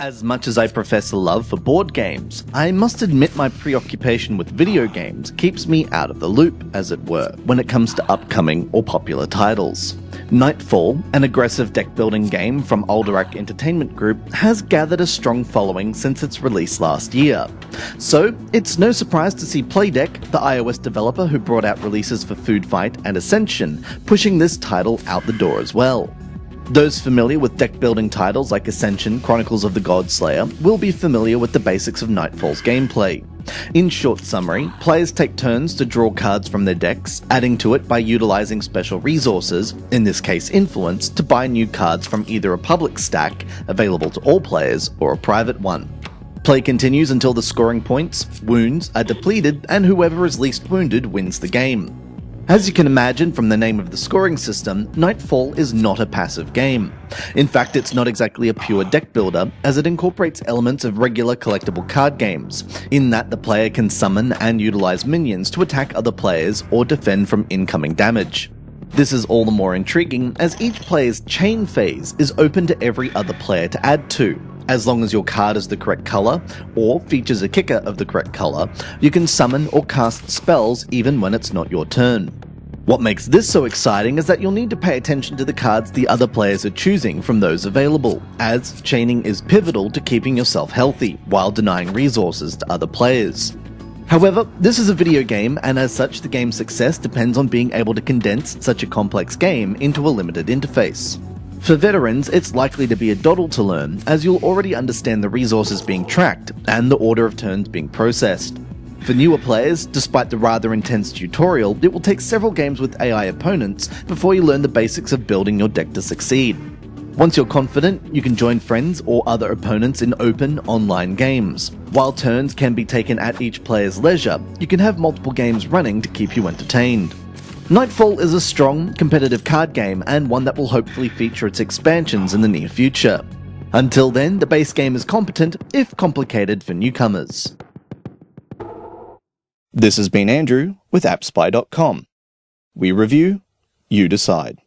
As much as I profess a love for board games, I must admit my preoccupation with video games keeps me out of the loop, as it were, when it comes to upcoming or popular titles. Nightfall, an aggressive deck-building game from Alderac Entertainment Group, has gathered a strong following since its release last year. So, it's no surprise to see Playdeck, the iOS developer who brought out releases for Food Fight and Ascension, pushing this title out the door as well. Those familiar with deck-building titles like Ascension, Chronicles of the Godslayer will be familiar with the basics of Nightfall's gameplay. In short summary, players take turns to draw cards from their decks, adding to it by utilizing special resources, in this case influence, to buy new cards from either a public stack, available to all players, or a private one. Play continues until the scoring points, wounds, are depleted, and whoever is least wounded wins the game. As you can imagine from the name of the scoring system, Nightfall is not a passive game. In fact, it's not exactly a pure deck builder, as it incorporates elements of regular collectible card games, in that the player can summon and utilize minions to attack other players or defend from incoming damage. This is all the more intriguing as each player's chain phase is open to every other player to add to. As long as your card is the correct color, or features a kicker of the correct color, you can summon or cast spells even when it's not your turn. What makes this so exciting is that you'll need to pay attention to the cards the other players are choosing from those available, as chaining is pivotal to keeping yourself healthy, while denying resources to other players. However, this is a video game, and as such the game's success depends on being able to condense such a complex game into a limited interface. For veterans, it's likely to be a doddle to learn, as you'll already understand the resources being tracked and the order of turns being processed. For newer players, despite the rather intense tutorial, it will take several games with AI opponents before you learn the basics of building your deck to succeed. Once you're confident, you can join friends or other opponents in open, online games. While turns can be taken at each player's leisure, you can have multiple games running to keep you entertained. Nightfall is a strong, competitive card game and one that will hopefully feature its expansions in the near future. Until then, the base game is competent, if complicated for newcomers. This has been Andrew with AppSpy.com. We review, you decide.